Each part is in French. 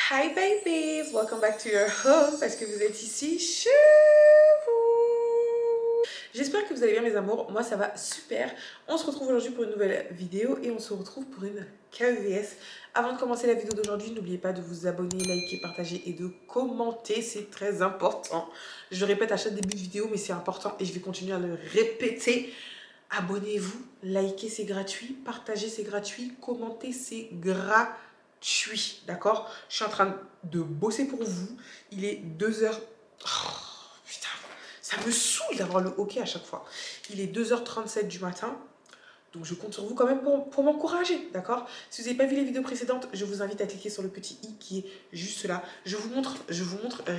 Hi babies, welcome back to your home parce que vous êtes ici chez vous. J'espère que vous allez bien mes amours, moi ça va super. On se retrouve aujourd'hui pour une nouvelle vidéo et on se retrouve pour une KEVS. Avant de commencer la vidéo d'aujourd'hui, n'oubliez pas de vous abonner, liker, partager et de commenter, c'est très important. Je le répète à chaque début de vidéo mais c'est important et je vais continuer à le répéter. Abonnez-vous, likez c'est gratuit, partagez c'est gratuit, commentez c'est gratuit, d'accord? Je suis en train de bosser pour vous, il est 2h... Oh, putain, ça me saoule d'avoir le hockey à chaque fois. Il est 2h37 du matin, donc je compte sur vous quand même pour m'encourager, d'accord? Si vous n'avez pas vu les vidéos précédentes, je vous invite à cliquer sur le petit i qui est juste là. Je vous montre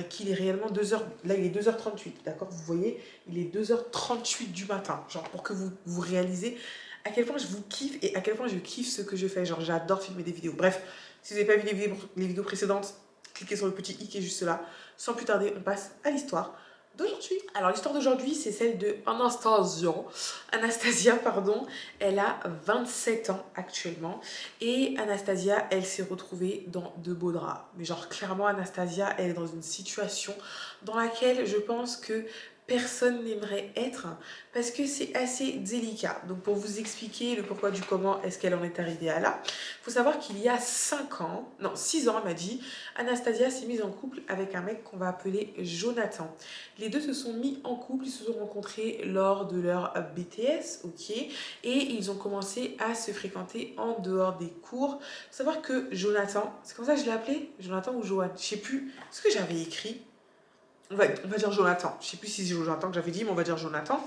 qu'il est réellement 2h, là il est 2h38, d'accord? Vous voyez, il est 2h38 du matin, genre pour que vous réalisez à quel point je vous kiffe et à quel point je kiffe ce que je fais. Genre j'adore filmer des vidéos. Bref, si vous n'avez pas vu les vidéos précédentes, cliquez sur le petit i qui est juste là. Sans plus tarder, on passe à l'histoire d'aujourd'hui. Alors l'histoire d'aujourd'hui, c'est celle de Anastasia, pardon. Elle a 27 ans actuellement et Anastasia, elle s'est retrouvée dans de beaux draps. Mais genre clairement, Anastasia, elle est dans une situation dans laquelle je pense que personne n'aimerait être parce que c'est assez délicat. Donc pour vous expliquer le pourquoi du comment est-ce qu'elle en est arrivée à là, il faut savoir qu'il y a 6 ans, elle m'a dit, Anastasia s'est mise en couple avec un mec qu'on va appeler Jonathan. Les deux se sont mis en couple, ils se sont rencontrés lors de leur BTS, ok, et ils ont commencé à se fréquenter en dehors des cours. Il faut savoir que Jonathan, c'est comme ça que je l'ai appelé, Jonathan ou Johan, je sais plus ce que j'avais écrit. On va dire Jonathan. Je sais plus si c'est Jonathan que j'avais dit, mais on va dire Jonathan.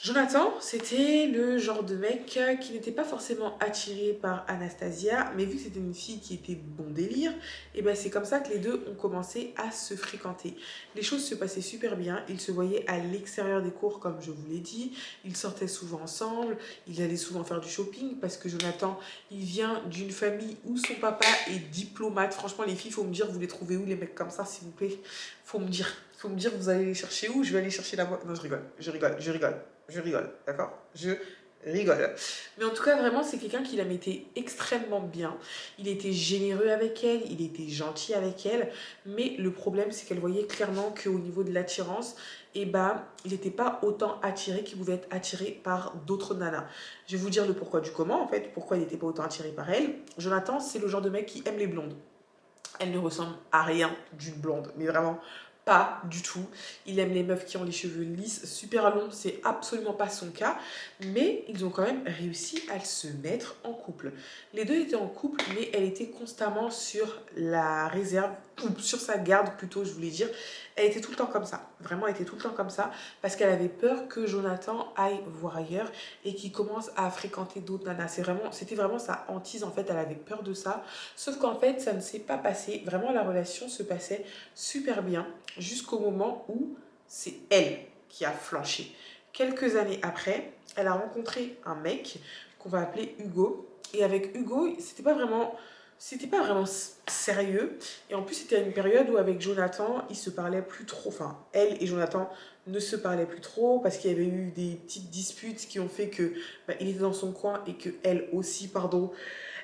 Jonathan, c'était le genre de mec qui n'était pas forcément attiré par Anastasia, mais vu que c'était une fille qui était bon délire, et ben c'est comme ça que les deux ont commencé à se fréquenter. Les choses se passaient super bien, ils se voyaient à l'extérieur des cours comme je vous l'ai dit, ils sortaient souvent ensemble, ils allaient souvent faire du shopping parce que Jonathan, il vient d'une famille où son papa est diplomate. Franchement les filles, faut me dire, vous les trouvez où les mecs comme ça s'il vous plaît? Faut me dire, vous allez les chercher où? Je vais aller chercher là-bas. Non, je rigole, d'accord? Je rigole. Mais en tout cas, vraiment, c'est quelqu'un qui la mettait extrêmement bien. Il était généreux avec elle, il était gentil avec elle. Mais le problème, c'est qu'elle voyait clairement qu'au niveau de l'attirance, eh ben, il n'était pas autant attiré qu'il pouvait être attiré par d'autres nanas. Je vais vous dire le pourquoi du comment, en fait, pourquoi il n'était pas autant attiré par elle. Jonathan, c'est le genre de mec qui aime les blondes. Elle ne ressemble à rien d'une blonde, mais vraiment pas du tout. Il aime les meufs qui ont les cheveux lisses, super longs, c'est absolument pas son cas, mais ils ont quand même réussi à se mettre en couple. Les deux étaient en couple, mais elle était constamment sur la réserve, ou sur sa garde plutôt, je voulais dire. Elle était tout le temps comme ça, vraiment elle était tout le temps comme ça, parce qu'elle avait peur que Jonathan aille voir ailleurs et qu'il commence à fréquenter d'autres nanas. C'était vraiment sa hantise en fait, elle avait peur de ça. Sauf qu'en fait, ça ne s'est pas passé. Vraiment, la relation se passait super bien jusqu'au moment où c'est elle qui a flanché. Quelques années après, elle a rencontré un mec qu'on va appeler Hugo. Et avec Hugo, c'était pas vraiment sérieux. Et en plus, c'était à une période où avec Jonathan, ils se parlaient plus trop. Enfin, elle et Jonathan ne se parlaient plus trop parce qu'il y avait eu des petites disputes qui ont fait que il était dans son coin et que elle aussi, pardon,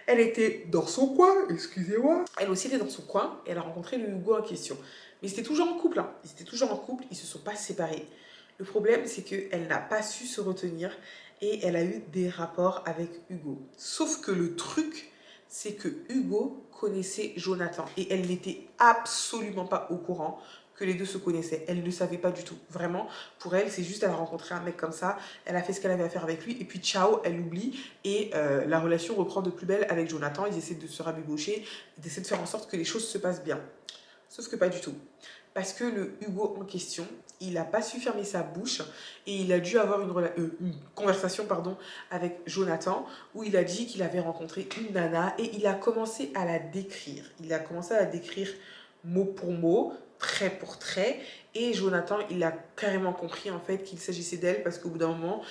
elle était dans son coin, excusez-moi. Elle aussi était dans son coin et elle a rencontré le Hugo en question. Mais ils étaient toujours en couple, hein. Ils étaient toujours en couple, ils se sont pas séparés. Le problème, c'est qu'elle n'a pas su se retenir et elle a eu des rapports avec Hugo. Sauf que le truc, c'est que Hugo connaissait Jonathan et elle n'était absolument pas au courant que les deux se connaissaient. Elle ne savait pas du tout. Vraiment, pour elle, c'est juste elle a rencontré un mec comme ça, elle a fait ce qu'elle avait à faire avec lui et puis ciao, elle oublie et la relation reprend de plus belle avec Jonathan. Ils essaient de se rabibocher, ils essaient de faire en sorte que les choses se passent bien. Sauf que pas du tout. Parce que le Hugo en question, il n'a pas su fermer sa bouche et il a dû avoir une conversation avec Jonathan où il a dit qu'il avait rencontré une nana et il a commencé à la décrire. Il a commencé à la décrire mot pour mot, trait pour trait. Et Jonathan, il a carrément compris en fait qu'il s'agissait d'elle parce qu'au bout d'un moment,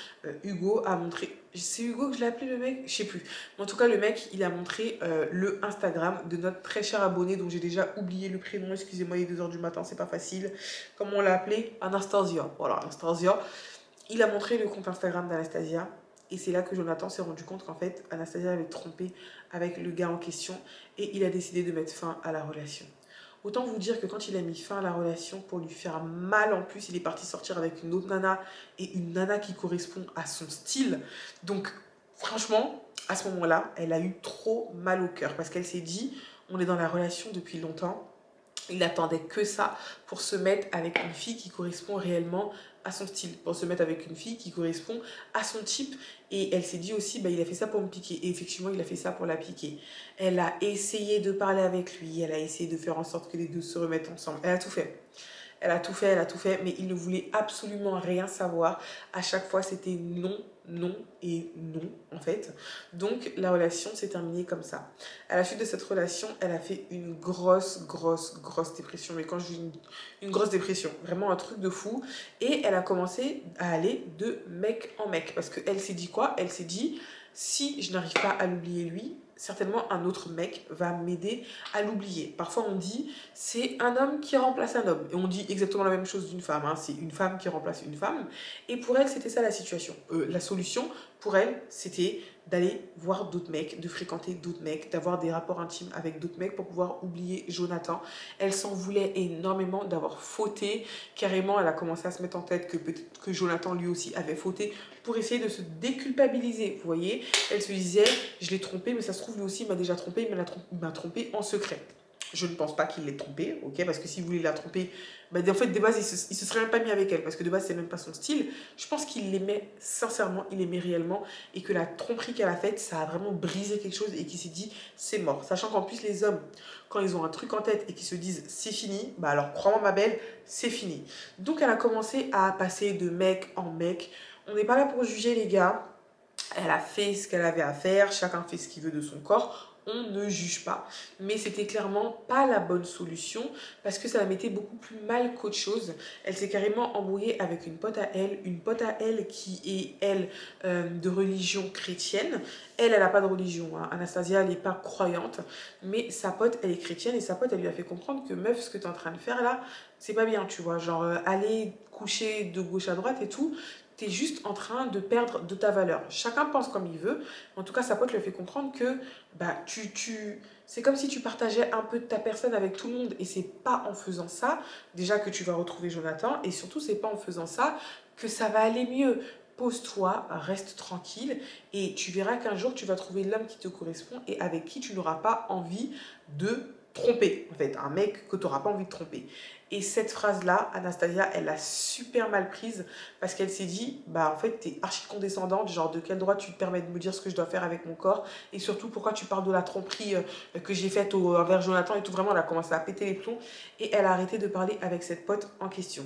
Hugo a montré... C'est Hugo que je l'ai appelé le mec? Je sais plus. Mais en tout cas, le mec, il a montré le Instagram de notre très cher abonné dont j'ai déjà oublié le prénom. Excusez-moi, il est 2h du matin, c'est pas facile. Comment on l'a appelé? Anastasia. Voilà, Anastasia. Il a montré le compte Instagram d'Anastasia Et c'est là que Jonathan s'est rendu compte qu'en fait, Anastasia avait trompé avec le gars en question et il a décidé de mettre fin à la relation. Autant vous dire que quand il a mis fin à la relation pour lui faire mal en plus, il est parti sortir avec une autre nana et une nana qui correspond à son style. Donc franchement, à ce moment-là, elle a eu trop mal au cœur parce qu'elle s'est dit, on est dans la relation depuis longtemps. Il attendait que ça pour se mettre avec une fille qui correspond réellement à son style, pour se mettre avec une fille qui correspond à son type. Et elle s'est dit aussi, bah, il a fait ça pour me piquer. Et effectivement, il a fait ça pour la piquer. Elle a essayé de parler avec lui, elle a essayé de faire en sorte que les deux se remettent ensemble. Elle a tout fait. Elle a tout fait, elle a tout fait, mais il ne voulait absolument rien savoir. À chaque fois, c'était non, non et non, en fait. Donc, la relation s'est terminée comme ça. À la suite de cette relation, elle a fait une grosse, grosse, grosse dépression. Mais quand je dis une grosse dépression, vraiment un truc de fou. Et elle a commencé à aller de mec en mec. Parce qu'elle s'est dit quoi? Elle s'est dit, si je n'arrive pas à l'oublier lui, certainement un autre mec va m'aider à l'oublier. Parfois on dit c'est un homme qui remplace un homme. Et on dit exactement la même chose d'une femme. Hein. C'est une femme qui remplace une femme. Et pour elle, c'était ça la situation. La solution, pour elle, c'était d'aller voir d'autres mecs, de fréquenter d'autres mecs, d'avoir des rapports intimes avec d'autres mecs pour pouvoir oublier Jonathan. Elle s'en voulait énormément d'avoir fauté. Carrément, elle a commencé à se mettre en tête que peut-être que Jonathan lui aussi avait fauté pour essayer de se déculpabiliser. Vous voyez, elle se disait, je l'ai trompé, mais ça se trouve lui aussi il m'a déjà trompé, il m'a trompé en secret. Je ne pense pas qu'il l'ait trompée, ok, parce que s'il voulait la tromper, bah, en fait, de base, il se serait même pas mis avec elle, parce que de base, c'est même pas son style. Je pense qu'il l'aimait sincèrement, il l'aimait réellement, et que la tromperie qu'elle a faite, ça a vraiment brisé quelque chose, et qu'il s'est dit, c'est mort. Sachant qu'en plus, les hommes, quand ils ont un truc en tête et qu'ils se disent, c'est fini, bah alors, crois-moi, ma belle, c'est fini. Donc, elle a commencé à passer de mec en mec. On n'est pas là pour juger les gars. Elle a fait ce qu'elle avait à faire, chacun fait ce qu'il veut de son corps, on ne juge pas. Mais c'était clairement pas la bonne solution parce que ça la mettait beaucoup plus mal qu'autre chose. Elle s'est carrément embrouillée avec une pote à elle qui est, elle, de religion chrétienne. Elle n'a pas de religion, hein. Anastasia, elle n'est pas croyante, mais sa pote, elle est chrétienne et sa pote, elle lui a fait comprendre que meuf, ce que tu es en train de faire là, c'est pas bien, tu vois. Genre, aller coucher de gauche à droite et tout, tu es juste en train de perdre de ta valeur. Chacun pense comme il veut. En tout cas, sa pote lui a fait comprendre que bah, c'est comme si tu partageais un peu de ta personne avec tout le monde. Et c'est pas en faisant ça, déjà que tu vas retrouver Jonathan. Et surtout, c'est pas en faisant ça que ça va aller mieux. Pose-toi, reste tranquille et tu verras qu'un jour, tu vas trouver l'homme qui te correspond et avec qui tu n'auras pas envie de tromper. En fait, un mec que tu n'auras pas envie de tromper. Et cette phrase-là, Anastasia, elle l'a super mal prise parce qu'elle s'est dit, bah en fait, t'es archi condescendante, genre de quel droit tu te permets de me dire ce que je dois faire avec mon corps et surtout pourquoi tu parles de la tromperie que j'ai faite envers Jonathan et tout. Vraiment, elle a commencé à péter les plombs et elle a arrêté de parler avec cette pote en question.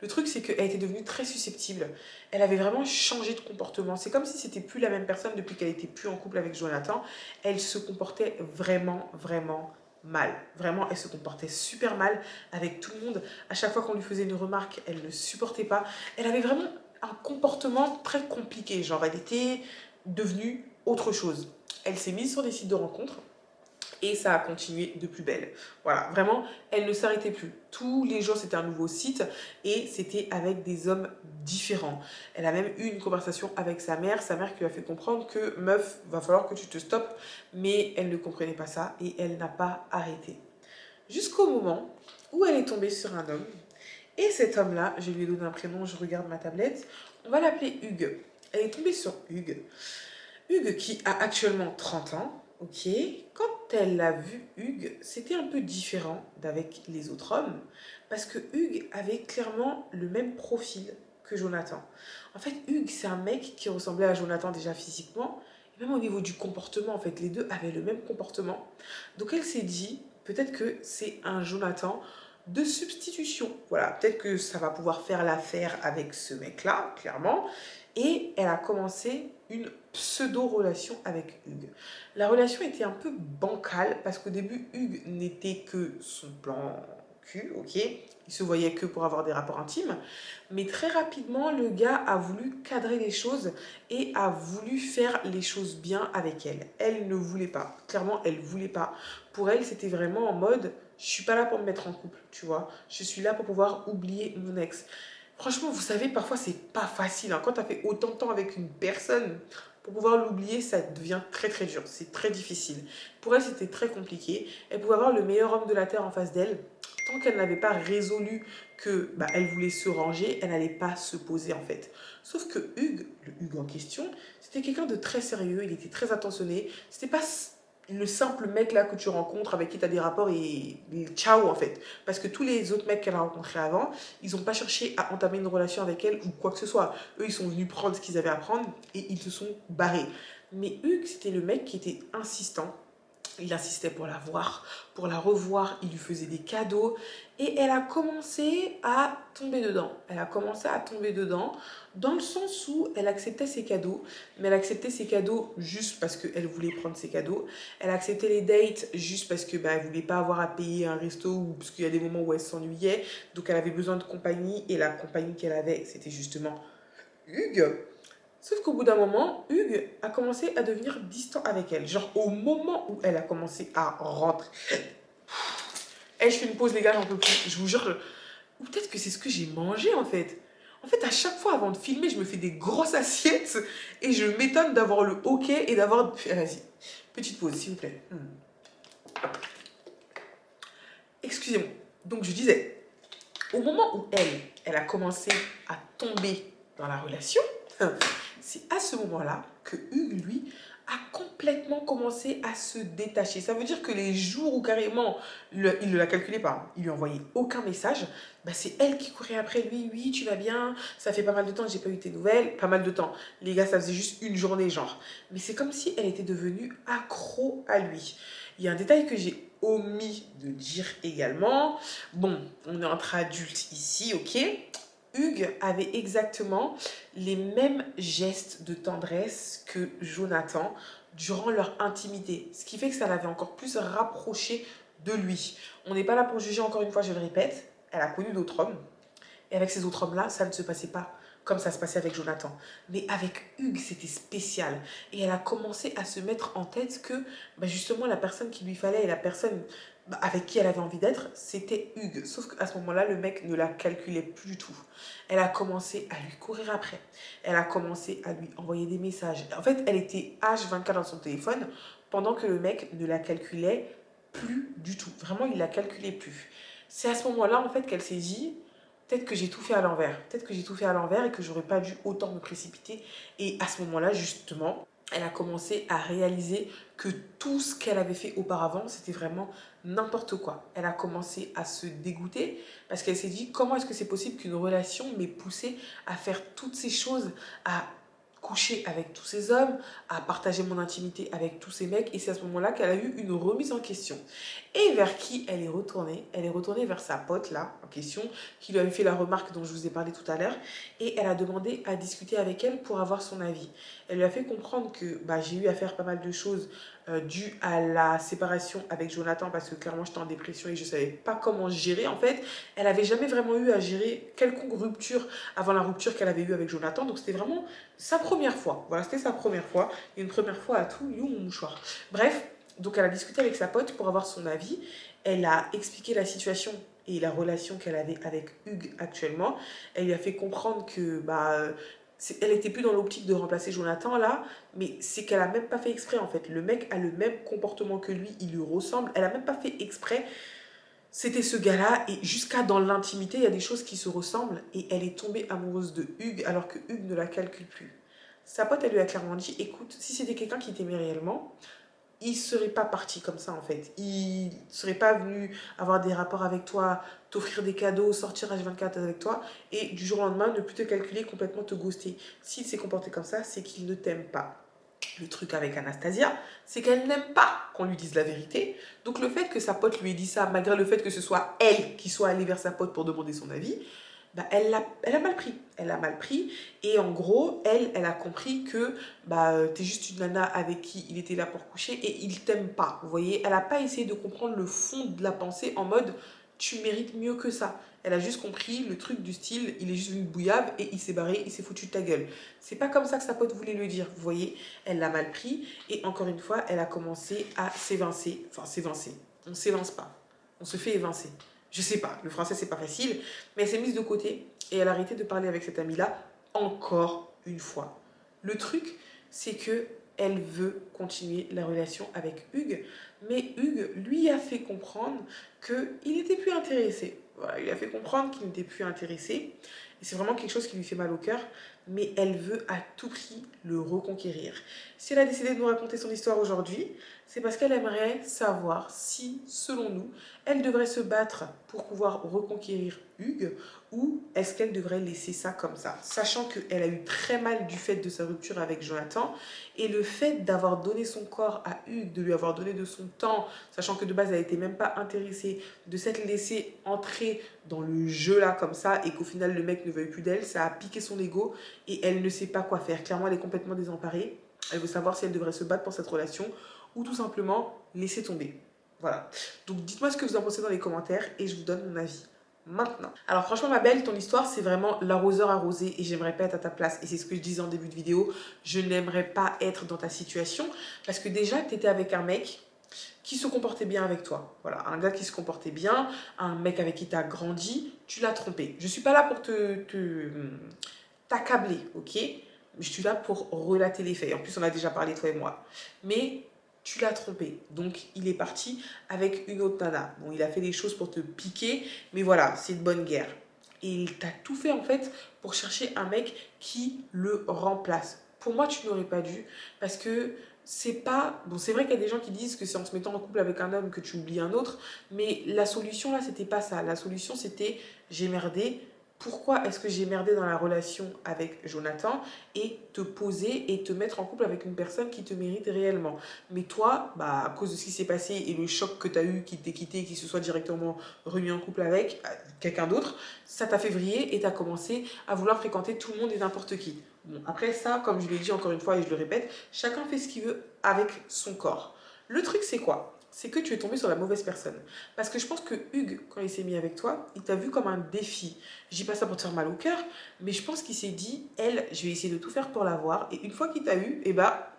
Le truc, c'est qu'elle était devenue très susceptible. Elle avait vraiment changé de comportement. C'est comme si c'était plus la même personne depuis qu'elle était plus en couple avec Jonathan. Elle se comportait vraiment, vraiment mal. Vraiment, elle se comportait super mal avec tout le monde. À chaque fois qu'on lui faisait une remarque, elle ne supportait pas. Elle avait vraiment un comportement très compliqué. Genre, elle était devenue autre chose. Elle s'est mise sur des sites de rencontres. Et ça a continué de plus belle. Voilà, vraiment, elle ne s'arrêtait plus. Tous les jours, c'était un nouveau site et c'était avec des hommes différents. Elle a même eu une conversation avec sa mère qui lui a fait comprendre que meuf, va falloir que tu te stoppes. Mais elle ne comprenait pas ça et elle n'a pas arrêté. Jusqu'au moment où elle est tombée sur un homme. Et cet homme-là, je lui ai donné un prénom, je regarde ma tablette. On va l'appeler Hugues. Elle est tombée sur Hugues. Hugues qui a actuellement 30 ans. Ok, quand elle a vu Hugues, c'était un peu différent d'avec les autres hommes parce que Hugues avait clairement le même profil que Jonathan. En fait, Hugues, c'est un mec qui ressemblait à Jonathan déjà physiquement et même au niveau du comportement. En fait, les deux avaient le même comportement. Donc elle s'est dit, peut-être que c'est un Jonathan de substitution. Voilà, peut-être que ça va pouvoir faire l'affaire avec ce mec-là, clairement. Et elle a commencé une pseudo-relation avec Hugues. La relation était un peu bancale parce qu'au début, Hugues n'était que son plan cul, ok. Il se voyait que pour avoir des rapports intimes. Mais très rapidement, le gars a voulu cadrer les choses et a voulu faire les choses bien avec elle. Elle ne voulait pas. Clairement, elle ne voulait pas. Pour elle, c'était vraiment en mode, je suis pas là pour me mettre en couple, tu vois. Je suis là pour pouvoir oublier mon ex. Franchement, vous savez, parfois, c'est pas facile, hein. Quand tu as fait autant de temps avec une personne, pour pouvoir l'oublier, ça devient très très dur. C'est très difficile. Pour elle, c'était très compliqué. Elle pouvait avoir le meilleur homme de la Terre en face d'elle. Tant qu'elle n'avait pas résolu que bah, elle voulait se ranger, elle n'allait pas se poser en fait. Sauf que Hugues, le Hugues en question, c'était quelqu'un de très sérieux, il était très attentionné. C'était pas le simple mec là que tu rencontres avec qui tu as des rapports et ciao en fait. Parce que tous les autres mecs qu'elle a rencontrés avant, ils n'ont pas cherché à entamer une relation avec elle ou quoi que ce soit. Eux, ils sont venus prendre ce qu'ils avaient à prendre et ils se sont barrés. Mais Hugues, c'était le mec qui était insistant. Il insistait pour la voir, pour la revoir, il lui faisait des cadeaux et elle a commencé à tomber dedans. Elle a commencé à tomber dedans dans le sens où elle acceptait ses cadeaux, mais elle acceptait ses cadeaux juste parce qu'elle voulait prendre ses cadeaux. Elle acceptait les dates juste parce que bah, elle voulait pas avoir à payer un resto ou parce qu'il y a des moments où elle s'ennuyait, donc elle avait besoin de compagnie et la compagnie qu'elle avait, c'était justement Hugues. Sauf qu'au bout d'un moment, Hugues a commencé à devenir distant avec elle. Genre, au moment où elle a commencé à rentrer. Eh, je fais une pause, les gars, j'en peux plus. Je vous jure. Ou peut-être que c'est ce que j'ai mangé, en fait. En fait, à chaque fois, avant de filmer, je me fais des grosses assiettes et je m'étonne d'avoir le hoquet et d'avoir... Vas-y, petite pause, s'il vous plaît. Excusez-moi. Donc, je disais, au moment où elle a commencé à tomber dans la relation, c'est à ce moment-là que Hugues, lui, a complètement commencé à se détacher. Ça veut dire que les jours où carrément, il ne la calculait pas, il lui envoyait aucun message, bah c'est elle qui courait après lui. Oui, tu vas bien, ça fait pas mal de temps que j'ai pas eu tes nouvelles. Pas mal de temps. Les gars, ça faisait juste une journée, genre. Mais c'est comme si elle était devenue accro à lui. Il y a un détail que j'ai omis de dire également. Bon, on est entre adultes ici, ok? Hugues avait exactement les mêmes gestes de tendresse que Jonathan durant leur intimité. Ce qui fait que ça l'avait encore plus rapproché de lui. On n'est pas là pour juger, encore une fois, je le répète. Elle a connu d'autres hommes. Et avec ces autres hommes-là, ça ne se passait pas comme ça se passait avec Jonathan. Mais avec Hugues, c'était spécial. Et elle a commencé à se mettre en tête que bah justement la personne qu'il lui fallait et la personne avec qui elle avait envie d'être, c'était Hugues. Sauf qu'à ce moment-là, le mec ne la calculait plus du tout. Elle a commencé à lui courir après. Elle a commencé à lui envoyer des messages. En fait, elle était H24 dans son téléphone pendant que le mec ne la calculait plus du tout. Vraiment, il ne la calculait plus. C'est à ce moment-là, en fait, qu'elle s'est dit, peut-être que j'ai tout fait à l'envers. Peut-être que j'ai tout fait à l'envers et que j'aurais pas dû autant me précipiter. Et à ce moment-là, justement, elle a commencé à réaliser que tout ce qu'elle avait fait auparavant, c'était vraiment n'importe quoi. Elle a commencé à se dégoûter parce qu'elle s'est dit comment est-ce que c'est possible qu'une relation m'ait poussée à faire toutes ces choses, à coucher avec tous ces hommes, à partager mon intimité avec tous ces mecs. Et c'est à ce moment-là qu'elle a eu une remise en question. Et vers qui elle est retournée? Elle est retournée vers sa pote là, en question, qui lui avait fait la remarque dont je vous ai parlé tout à l'heure. Et elle a demandé à discuter avec elle pour avoir son avis. Elle lui a fait comprendre que bah, j'ai eu à faire pas mal de choses dues à la séparation avec Jonathan parce que clairement j'étais en dépression et je ne savais pas comment gérer. En fait, elle n'avait jamais vraiment eu à gérer quelconque rupture avant la rupture qu'elle avait eue avec Jonathan. Donc c'était vraiment sa première fois. Voilà, c'était sa première fois. Et une première fois à tout, you mon mouchoir. Bref, donc elle a discuté avec sa pote pour avoir son avis. Elle a expliqué la situation et la relation qu'elle avait avec Hugues actuellement. Elle lui a fait comprendre que bah, elle était plus dans l'optique de remplacer Jonathan là, mais c'est qu'elle a même pas fait exprès en fait. Le mec a le même comportement que lui, il lui ressemble. Elle a même pas fait exprès. C'était ce gars-là et jusqu'à dans l'intimité, il y a des choses qui se ressemblent et elle est tombée amoureuse de Hugues alors que Hugues ne la calcule plus. Sa pote, elle lui a clairement dit, écoute, si c'était quelqu'un qui t'aimait réellement, il ne serait pas parti comme ça en fait. Il ne serait pas venu avoir des rapports avec toi, t'offrir des cadeaux, sortir H24 avec toi et du jour au lendemain ne plus te calculer, complètement te ghoster. S'il s'est comporté comme ça, c'est qu'il ne t'aime pas. Le truc avec Anastasia, c'est qu'elle n'aime pas qu'on lui dise la vérité. Donc le fait que sa pote lui ait dit ça, malgré le fait que ce soit elle qui soit allée vers sa pote pour demander son avis, bah, elle a mal pris. Elle a mal pris. Et en gros, elle a compris que bah, t'es juste une nana avec qui il était là pour coucher et il t'aime pas. Vous voyez, elle n'a pas essayé de comprendre le fond de la pensée en mode tu mérites mieux que ça. Elle a juste compris le truc du style, il est juste venu bouillave et il s'est barré, il s'est foutu de ta gueule. C'est pas comme ça que sa pote voulait le dire, vous voyez. Elle l'a mal pris et encore une fois, elle a commencé à s'évincer. Enfin, s'évincer. On s'évince pas. On se fait évincer. Je sais pas, le français c'est pas facile, mais elle s'est mise de côté et elle a arrêté de parler avec cette amie-là encore une fois. Le truc, c'est que elle veut continuer la relation avec Hugues, mais Hugues lui a fait comprendre qu'il n'était plus intéressé. Voilà, il a fait comprendre qu'il n'était plus intéressé. Et c'est vraiment quelque chose qui lui fait mal au cœur, mais elle veut à tout prix le reconquérir. Si elle a décidé de nous raconter son histoire aujourd'hui, c'est parce qu'elle aimerait savoir si, selon nous, elle devrait se battre pour pouvoir reconquérir Hugues ou est-ce qu'elle devrait laisser ça comme ça, sachant qu'elle a eu très mal du fait de sa rupture avec Jonathan et le fait d'avoir donné son corps à Hugues, de lui avoir donné de son temps, sachant que de base elle n'était même pas intéressée, de s'être laissée entrer dans le jeu là comme ça et qu'au final le mec ne veuille plus d'elle, ça a piqué son ego et elle ne sait pas quoi faire. Clairement elle est complètement désemparée, elle veut savoir si elle devrait se battre pour cette relation ou tout simplement laisser tomber. Voilà. Donc dites-moi ce que vous en pensez dans les commentaires et je vous donne mon avis maintenant. Alors franchement ma belle, ton histoire c'est vraiment l'arroseur arrosé et j'aimerais pas être à ta place. Et c'est ce que je disais en début de vidéo, je n'aimerais pas être dans ta situation parce que déjà tu étais avec un mec qui se comportait bien avec toi. Voilà, un gars qui se comportait bien, un mec avec qui tu as grandi, tu l'as trompé. Je suis pas là pour t'accabler, ok? Je suis là pour relater les faits. En plus on a déjà parlé toi et moi. Mais tu l'as trompé. Donc, il est parti avec une autre nana. Bon, il a fait des choses pour te piquer, mais voilà, c'est de bonne guerre. Et il t'a tout fait, en fait, pour chercher un mec qui le remplace. Pour moi, tu n'aurais pas dû, parce que c'est pas... Bon, c'est vrai qu'il y a des gens qui disent que c'est en se mettant en couple avec un homme que tu oublies un autre, mais la solution, là, c'était pas ça. La solution, c'était, j'ai merdé, pourquoi est-ce que j'ai merdé dans la relation avec Jonathan et te poser et te mettre en couple avec une personne qui te mérite réellement. Mais toi, bah, à cause de ce qui s'est passé et le choc que tu as eu, qui t'est quitté, qui se soit directement remis en couple avec quelqu'un d'autre, ça t'a fait vriller et tu as commencé à vouloir fréquenter tout le monde et n'importe qui. Bon, après ça, comme je l'ai dit encore une fois et je le répète, chacun fait ce qu'il veut avec son corps. Le truc, c'est quoi? C'est que tu es tombé sur la mauvaise personne. Parce que je pense que Hugues, quand il s'est mis avec toi, il t'a vu comme un défi. Je dis pas ça pour te faire mal au cœur, mais je pense qu'il s'est dit, elle, je vais essayer de tout faire pour l'avoir. Et une fois qu'il t'a eu, eh bah,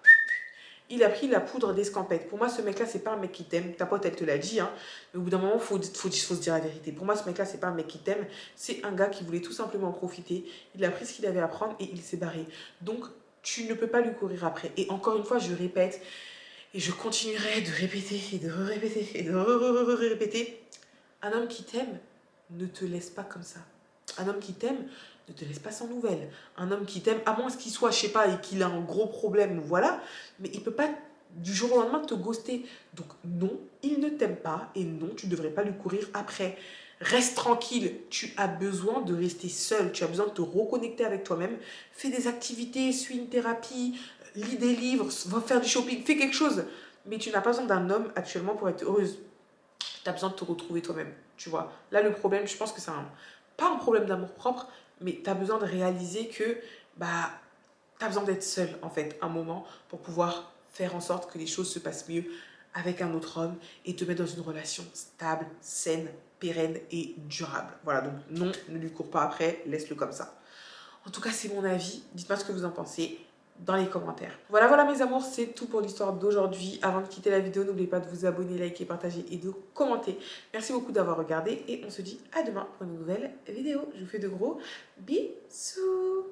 il a pris la poudre d'escampette. Pour moi, ce mec-là, c'est pas un mec qui t'aime. Ta pote, elle te l'a dit, hein. Mais au bout d'un moment, faut se dire la vérité. Pour moi, ce mec-là, c'est pas un mec qui t'aime. C'est un gars qui voulait tout simplement profiter. Il a pris ce qu'il avait à prendre et il s'est barré. Donc, tu ne peux pas lui courir après. Et encore une fois, je répète, et je continuerai de répéter et de répéter et de répéter. Un homme qui t'aime ne te laisse pas comme ça. Un homme qui t'aime ne te laisse pas sans nouvelles. Un homme qui t'aime, à moins qu'il soit, je sais pas, et qu'il a un gros problème, voilà, mais il peut pas du jour au lendemain te ghoster. Donc non, il ne t'aime pas et non, tu ne devrais pas lui courir après. Reste tranquille, tu as besoin de rester seul, tu as besoin de te reconnecter avec toi-même. Fais des activités, suis une thérapie, lis des livres, va faire du shopping, fais quelque chose. Mais tu n'as pas besoin d'un homme actuellement pour être heureuse. Tu as besoin de te retrouver toi-même, tu vois. Là, le problème, je pense que c'est pas un problème d'amour-propre, mais tu as besoin de réaliser que bah, tu as besoin d'être seul, en fait, un moment pour pouvoir faire en sorte que les choses se passent mieux avec un autre homme et te mettre dans une relation stable, saine, pérenne et durable. Voilà, donc non, ne lui cours pas après, laisse-le comme ça. En tout cas, c'est mon avis. Dites-moi ce que vous en pensez dans les commentaires. Voilà, voilà mes amours, c'est tout pour l'histoire d'aujourd'hui. Avant de quitter la vidéo, n'oubliez pas de vous abonner, liker, partager et de commenter. Merci beaucoup d'avoir regardé et on se dit à demain pour une nouvelle vidéo. Je vous fais de gros bisous.